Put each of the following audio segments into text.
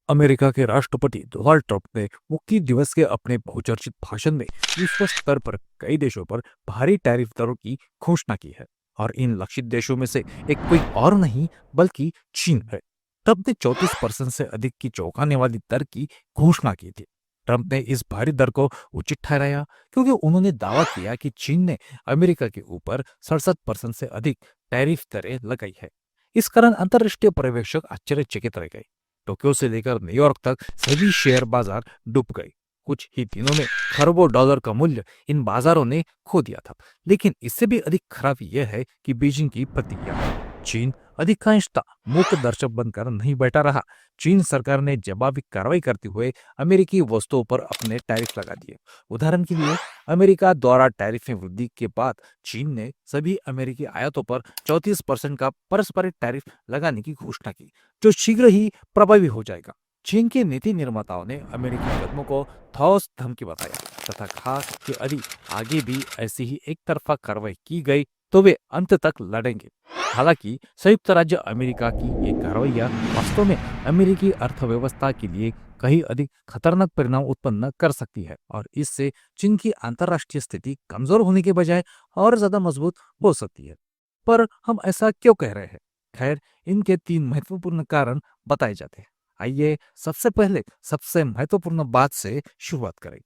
America के राष्ट्रपति Donald Trump ने मुक्ति दिवस के अपने बहुचर्चित भाषण में विश्व स्तर पर कई देशों पर भारी टैरिफ दरों की घोषणा की है। और इन लक्षित देशों में से एक कोई और नहीं बल्कि चीन है। ट्रंप ने 34% से अधिक की चौंकाने वाली दर की घोषणा की थी। ट्रंप ने इस भारी दर को उचित ठहराया क्योंकि उन्होंने दावा किया कि चीन ने अमेरिका के ऊपर 67% से अधिक टैरिफ दरें लगाई है। इस कारण अंतर्राष्ट्रीय पर्यवेक्षक आश्चर्यचकित रह गए। टोक्यो से लेकर न्यूयॉर्क तक सभी शेयर बाजार डूब गए। कुछ ही दिनों में खरबों डॉलर का मूल्य इन बाजारों ने खो दिया था। लेकिन इससे भी अधिक खराब यह है कि बीजिंग की प्रतिक्रिया। चीन अधिकांशतः मूक दर्शक बनकर नहीं बैठा रहा। चीन सरकार ने जवाबी कार्रवाई करते हुए अमेरिकी वस्तुओं पर अपने टैरिफ लगा दिए। उदाहरण के लिए अमेरिका द्वारा टैरिफ में वृद्धि के बाद चीन ने सभी अमेरिकी आयातों पर 34% का परस्पर टैरिफ लगाने की घोषणा की, जो शीघ्र ही प्रभावी हो जाएगा। चीन के नीति निर्माताओं ने अमेरिकी कदमों को ठोस धमकी बताया तथा कहा कि यदि आगे भी ऐसी ही एक तरफा कार्रवाई की गई तो वे अंत तक लड़ेंगे। हालांकि संयुक्त राज्य अमेरिका की ये कार्रवाइयां वास्तव में अमेरिकी अर्थव्यवस्था के लिए कहीं अधिक खतरनाक परिणाम उत्पन्न कर सकती है और इससे चीन की अंतर्राष्ट्रीय स्थिति कमजोर होने के बजाय और ज्यादा मजबूत हो सकती है। पर हम ऐसा क्यों कह रहे हैं? खैर, इनके 3 महत्वपूर्ण कारण बताए जाते हैं। आइए सबसे पहले सबसे महत्वपूर्ण बात से शुरुआत करें।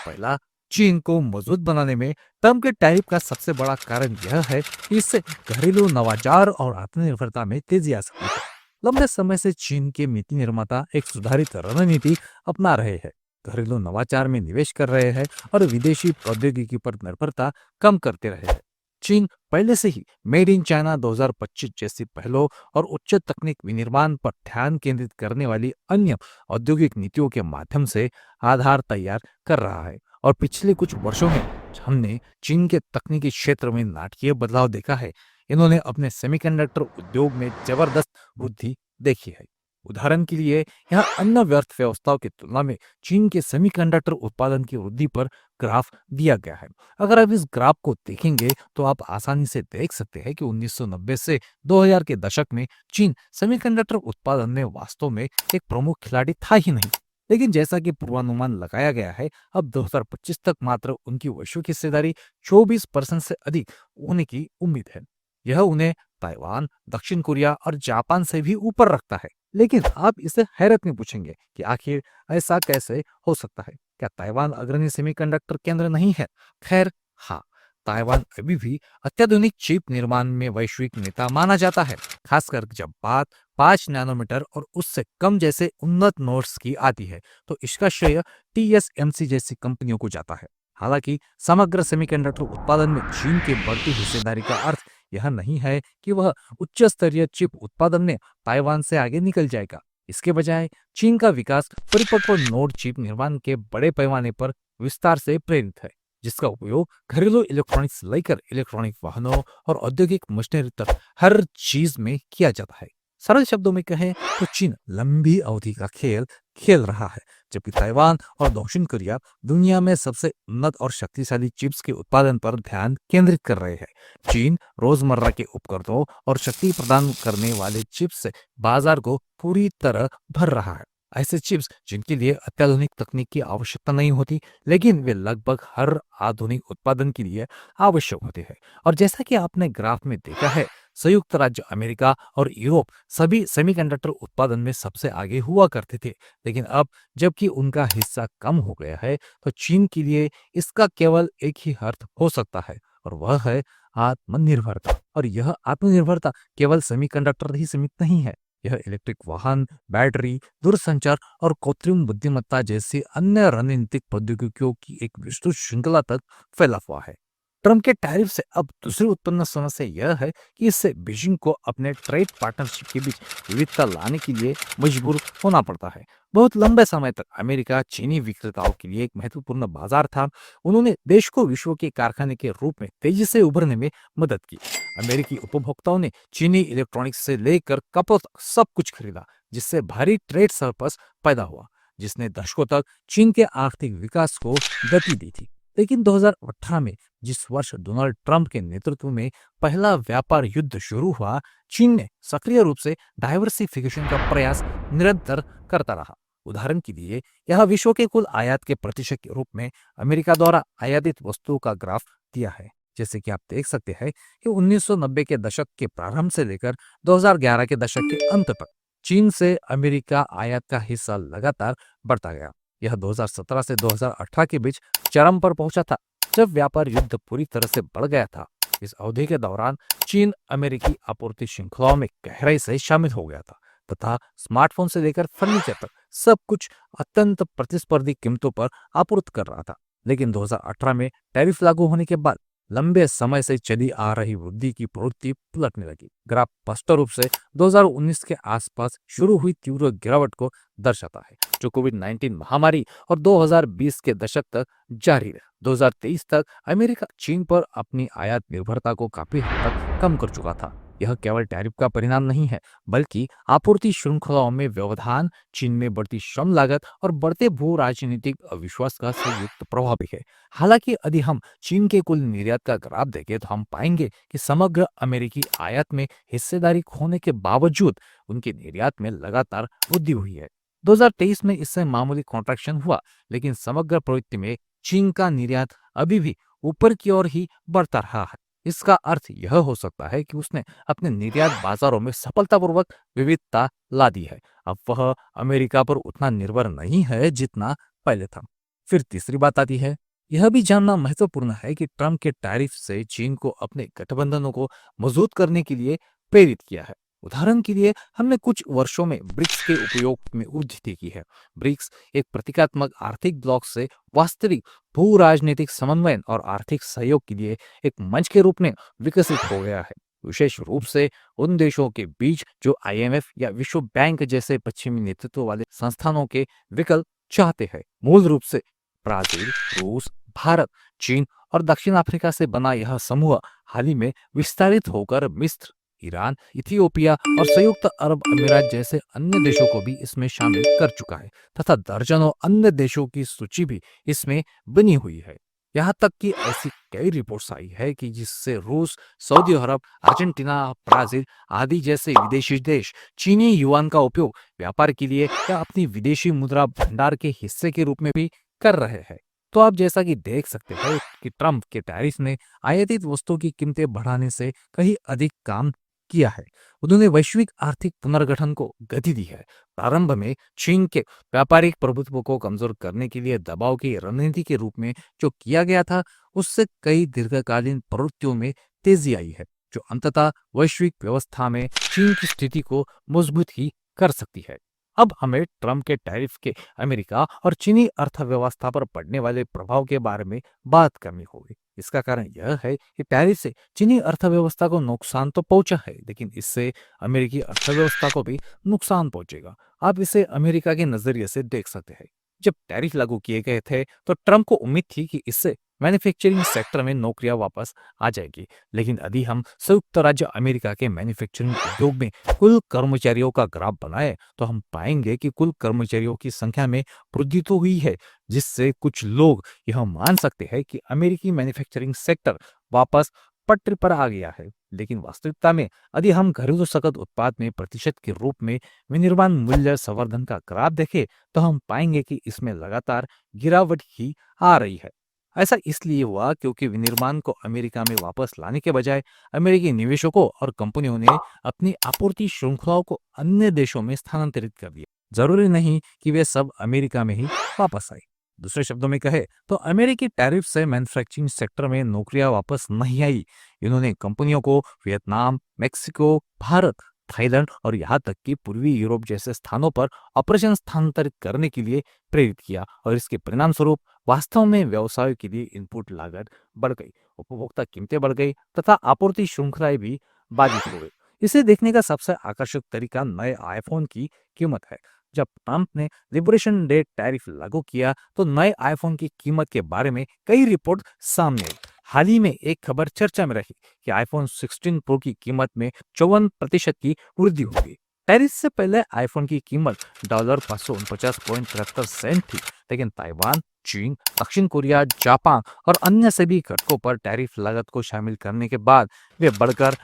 पहला, चीन को मजबूत बनाने में ट्रंप के टैरिफ का सबसे बड़ा कारण यह है कि इससे घरेलू नवाचार और आत्मनिर्भरता में तेजी आ सकती है। लंबे समय से चीन के नीति निर्माता एक सुधारित रणनीति अपना रहे हैं, घरेलू नवाचार में निवेश कर रहे हैं और विदेशी प्रौद्योगिकी पर निर्भरता कम करते रहे हैं। चीन पहले से ही मेड इन चाइना 2025 जैसी पहलों और उच्च तकनीक विनिर्माण पर ध्यान केंद्रित करने वाली अन्य औद्योगिक नीतियों के माध्यम से आधार तैयार कर रहा है। और पिछले कुछ वर्षों में हमने चीन के तकनीकी क्षेत्र में नाटकीय बदलाव देखा है। इन्होंने अपने सेमीकंडक्टर उद्योग में जबरदस्त वृद्धि देखी है। उदाहरण के लिए यहाँ अन्य अर्थव्यवस्थाओं की तुलना में चीन के सेमीकंडक्टर उत्पादन की वृद्धि पर ग्राफ दिया गया है। अगर आप इस ग्राफ को देखेंगे तो आप आसानी से देख सकते हैं कि 1990 से 2000 के दशक में चीन सेमीकंडक्टर उत्पादन में वास्तव में एक प्रमुख खिलाड़ी था ही नहीं। लेकिन जैसा कि पूर्वानुमान लगाया गया है, अब 2025 तक मात्र उनकी वैश्विक हिस्सेदारी 24% से अधिक होने की उम्मीद है। यह उन्हें ताइवान, दक्षिण कोरिया और जापान से भी ऊपर रखता है। लेकिन आप इसे हैरत में पूछेंगे कि आखिर ऐसा कैसे हो सकता है? क्या ताइवान अग्रणी सेमीकंडक्टर केंद्र नहीं है? खैर, हाँ, ताइवान अभी भी अत्याधुनिक चिप निर्माण में वैश्विक नेता माना जाता है, खासकर जब बात 5 नैनोमीटर और उससे कम जैसे उन्नत नोड्स की आती है, तो इसका श्रेय TSMC जैसी कंपनियों को जाता है। हालांकि समग्र सेमीकंडक्टर उत्पादन में चीन की बढ़ती हिस्सेदारी का अर्थ यह नहीं है कि वह उच्च स्तरीय चिप उत्पादन में ताइवान से आगे निकल जाएगा। इसके बजाय चीन का विकास परिपक्व नोड चिप निर्माण के बड़े पैमाने पर विस्तार से प्रेरित है, जिसका उपयोग घरेलू इलेक्ट्रॉनिक्स से लेकर इलेक्ट्रॉनिक वाहनों और औद्योगिक मशीनरी तक हर चीज में किया जाता है। सरल शब्दों में कहें तो चीन लंबी अवधि का खेल खेल रहा है, जबकि ताइवान और दक्षिण कोरिया दुनिया में सबसे उन्नत और शक्तिशाली चिप्स के उत्पादन पर ध्यान केंद्रित कर रहे हैं। चीन रोजमर्रा के उपकरणों और शक्ति प्रदान करने वाले चिप्स से बाजार को पूरी तरह भर रहा है। ऐसे चिप्स जिनके लिए अत्याधुनिक तकनीक की आवश्यकता नहीं होती, लेकिन वे लगभग हर आधुनिक उत्पादन के लिए आवश्यक होते हैं। और जैसा कि आपने ग्राफ में देखा है, संयुक्त राज्य अमेरिका और यूरोप सभी सेमीकंडक्टर उत्पादन में सबसे आगे हुआ करते थे। लेकिन अब जबकि उनका हिस्सा कम हो गया है, तो चीन के लिए इसका केवल एक ही अर्थ हो सकता है, और वह है आत्मनिर्भरता। और यह आत्मनिर्भरता केवल सेमीकंडक्टर ही सीमित नहीं है। यह इलेक्ट्रिक वाहन, बैटरी, दूरसंचार और कृत्रिम बुद्धिमत्ता जैसी अन्य रणनीतिक प्रौद्योगिकियों की एक विस्तृत श्रृंखला तक फैला हुआ है। ट्रंप के टैरिफ से अब दूसरी उत्पन्न समस्या यह है कि इससे बीजिंग को अपने ट्रेड पार्टनरशिप के बीच विविधता लाने के लिए मजबूर होना पड़ता है। बहुत लंबे समय तक अमेरिका चीनी विक्रेताओं के लिए एक महत्वपूर्ण बाजार था। उन्होंने देश को विश्व के कारखाने के रूप में तेजी से उभरने में मदद की। अमेरिकी उपभोक्ताओं ने चीनी इलेक्ट्रॉनिक्स से लेकर कपड़ों तक सब कुछ खरीदा, जिससे भारी ट्रेड सरप्लस पैदा हुआ, जिसने दशकों तक चीन के आर्थिक विकास को गति दी थी। लेकिन 2018 में, जिस वर्ष डोनाल्ड ट्रंप के नेतृत्व में पहला व्यापार युद्ध शुरू हुआ, चीन ने सक्रिय रूप से डाइवर्सिफिकेशन का प्रयास निरंतर करता रहा। उदाहरण के लिए यह विश्व के कुल आयात के प्रतिशत के रूप में अमेरिका द्वारा आयातित वस्तुओं का ग्राफ दिया है। जैसे कि आप देख सकते हैं कि 1990 के दशक के प्रारंभ से लेकर 2011 के दशक के अंत तक चीन से अमेरिका आयात का हिस्सा लगातार बढ़ता गया। यह 2017 से 2018 के बीच चरम पर पहुंचा था, जब व्यापार युद्ध पूरी तरह से बढ़ गया था। इस अवधि के दौरान चीन अमेरिकी आपूर्ति श्रृंखलाओं में गहराई से शामिल हो गया था तथा स्मार्टफोन से लेकर फर्नीचर तक सब कुछ अत्यंत प्रतिस्पर्धी कीमतों पर आपूर्ति कर रहा था। लेकिन 2018 में टैरिफ लागू होने के बाद लंबे समय से चली आ रही वृद्धि की प्रवृत्ति पलटने लगी। ग्राफ स्पष्ट रूप से 2019 के आसपास शुरू हुई तीव्र गिरावट को दर्शाता है, जो कोविड-19 महामारी और 2020 के दशक तक जारी रहा। 2023 तक अमेरिका चीन पर अपनी आयात निर्भरता को काफी हद तक कम कर चुका था। यह केवल टैरिफ का परिणाम नहीं है, बल्कि आपूर्ति श्रृंखलाओं में व्यवधान, चीन में बढ़ती श्रम लागत और बढ़ते भू राजनीतिक अविश्वास का संयुक्त प्रभाव भी है। हालांकि यदि हम चीन के कुल निर्यात का ग्राफ देखें तो हम पाएंगे कि समग्र अमेरिकी आयात में हिस्सेदारी खोने के बावजूद उनके निर्यात में लगातार वृद्धि हुई है। 2023 में इससे मामूली कॉन्ट्रैक्शन हुआ, लेकिन समग्र प्रवृत्ति में चीन का निर्यात अभी भी ऊपर की ओर ही बढ़ता रहा है। इसका अर्थ यह हो सकता है कि उसने अपने निर्यात बाजारों में सफलतापूर्वक विविधता ला दी है। अब वह अमेरिका पर उतना निर्भर नहीं है जितना पहले था। फिर तीसरी बात आती है, यह भी जानना महत्वपूर्ण है कि ट्रंप के टैरिफ से चीन को अपने गठबंधनों को मजबूत करने के लिए प्रेरित किया है। उदाहरण के लिए हमने कुछ वर्षों में ब्रिक्स के उपयोग में वृद्धि देखी है। ब्रिक्स एक प्रतीकात्मक आर्थिक ब्लॉक से वास्तविक भू राजनीतिक समन्वय और आर्थिक सहयोग के लिए एक मंच के रूप में विकसित हो गया है, विशेष रूप से उन देशों के बीच जो IMF या विश्व बैंक जैसे पश्चिमी नेतृत्व वाले संस्थानों के विकल्प चाहते हैं। मूल रूप से ब्राजील, रूस, भारत, चीन और दक्षिण अफ्रीका से बना यह समूह हाल ही में विस्तारित होकर मिस्र, ईरान, इथियोपिया और संयुक्त अरब अमीरात जैसे अन्य देशों को भी इसमें शामिल कर चुका है तथा दर्जनों अन्य देशों की सूची भी इसमें बनी हुई है। यहाँ तक कि ऐसी कई रिपोर्ट्स आई है कि जिससे रूस, सऊदी अरब, अर्जेंटीना, ब्राजील आदि जैसे विदेशी देश चीनी युआन का उपयोग व्यापार के लिए या अपनी विदेशी मुद्रा भंडार के हिस्से के रूप में भी कर रहे हैं। तो आप जैसा कि देख सकते हैं कि ट्रंप के टैरिफ ने आयातित वस्तुओं की कीमतें बढ़ाने से कहीं अधिक काम किया है। उन्होंने वैश्विक आर्थिक पुनर्गठन को गति दी है। प्रारंभ में चीन के व्यापारिक प्रभुत्व को कमजोर करने के लिए दबाव की रणनीति के रूप में जो किया गया था, उससे कई दीर्घकालीन प्रवृत्तियों में तेजी आई है, जो अंततः वैश्विक व्यवस्था में चीन की स्थिति को मजबूत ही कर सकती है। अब हमें ट्रंप के टैरिफ के अमेरिका और चीनी अर्थव्यवस्था पर पड़ने वाले प्रभाव के बारे में बात करनी होगी। इसका कारण यह है कि टैरिफ से चीनी अर्थव्यवस्था को नुकसान तो पहुंचा है, लेकिन इससे अमेरिकी अर्थव्यवस्था को भी नुकसान पहुंचेगा। आप इसे अमेरिका के नजरिए से देख सकते हैं। जब टैरिफ लागू किए गए थे तो ट्रंप को उम्मीद थी कि इससे मैन्युफैक्चरिंग सेक्टर में नौकरियां वापस आ जाएगी, लेकिन यदि हम संयुक्त राज्य अमेरिका के मैन्युफैक्चरिंग उद्योग में कुल कर्मचारियों का ग्राफ बनाए तो हम पाएंगे कि कुल कर्मचारियों की संख्या में वृद्धि तो हुई है, जिससे कुछ लोग यह मान सकते हैं कि अमेरिकी मैन्युफैक्चरिंग सेक्टर वापस पटरी पर आ गया है। लेकिन वास्तविकता में यदि हम घरेलू सकत उत्पाद में प्रतिशत के रूप में विनिर्माण मूल्य संवर्धन का ग्राफ देखें तो हम पाएंगे कि इसमें लगातार गिरावट ही आ रही है। ऐसा इसलिए हुआ क्योंकि विनिर्माण को अमेरिका में वापस लाने के बजाय अमेरिकी निवेशकों और कंपनियों ने अपनी आपूर्ति श्रृंखलाओं को अन्य देशों में स्थानांतरित कर दिया। जरूरी नहीं कि वे सब अमेरिका में ही वापस आए। दूसरे शब्दों में कहे तो अमेरिकी टैरिफ से मैन्युफैक्चरिंग सेक्टर में नौकरियां वापस नहीं आई। इन्होंने कंपनियों को वियतनाम, मेक्सिको, भारत, थाईलैंड और यहाँ तक कि पूर्वी यूरोप जैसे स्थानों पर ऑपरेशन स्थानांतरित करने के लिए प्रेरित किया और इसके परिणाम स्वरूप वास्तव में व्यवसायों के लिए इनपुट लागत बढ़ गई, उपभोक्ता कीमतें बढ़ गई तथा आपूर्ति श्रृंखलाएं भी बाधित हो गई। इसे देखने का सबसे आकर्षक तरीका नए आईफोन की कीमत है। जब ट्रंप ने लिबरेशन डे टैरिफ लागू किया तो नए आईफोन की कीमत के बारे में कई रिपोर्ट सामने आई। हाल ही में एक खबर चर्चा में रही कि आईफोन 16 प्रो की कीमत में 54% की वृद्धि होगी। टैरिफ से पहले आईफोन की कीमत $549.73 थी, लेकिन ताइवान, चीन, दक्षिण कोरिया, जापान और अन्य सभी घटकों पर टैरिफ लागत को शामिल करने के बाद वे बढ़कर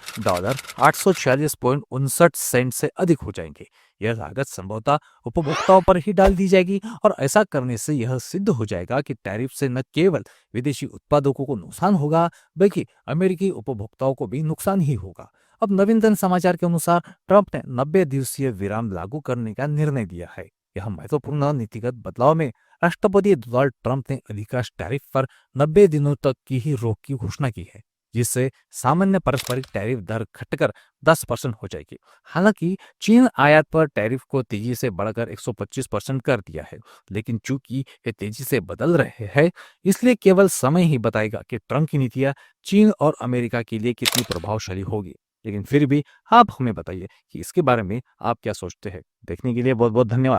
$846.59 से अधिक हो जाएंगे। यह लागत संभवतः उपभोक्ताओं पर ही डाल दी जाएगी और ऐसा करने से यह सिद्ध हो जाएगा कि टैरिफ से न केवल विदेशी उत्पादकों को नुकसान होगा, बल्कि अमेरिकी उपभोक्ताओं को भी नुकसान ही होगा। अब नवीनतम समाचार के अनुसार ट्रंप ने 90 दिवसीय विराम लागू करने का निर्णय लिया है। यह महत्वपूर्ण नीतिगत बदलाव में राष्ट्रपति डोनाल्ड ट्रंप ने अधिकांश टैरिफ पर 90 दिनों तक की ही रोक की घोषणा की है, जिससे सामान्य पारस्परिक टैरिफ दर घटकर 10% हो जाएगी। हालांकि चीन आयात पर टैरिफ को तेजी से बढ़कर 125% कर दिया है, लेकिन चूंकि ये तेजी से बदल रहे हैं, इसलिए केवल समय ही बताएगा कि ट्रंप की नीतियां चीन और अमेरिका के लिए कितनी प्रभावशाली होगी। लेकिन फिर भी आप हमें बताइए कि इसके बारे में आप क्या सोचते हैं। देखने के लिए बहुत बहुत धन्यवाद।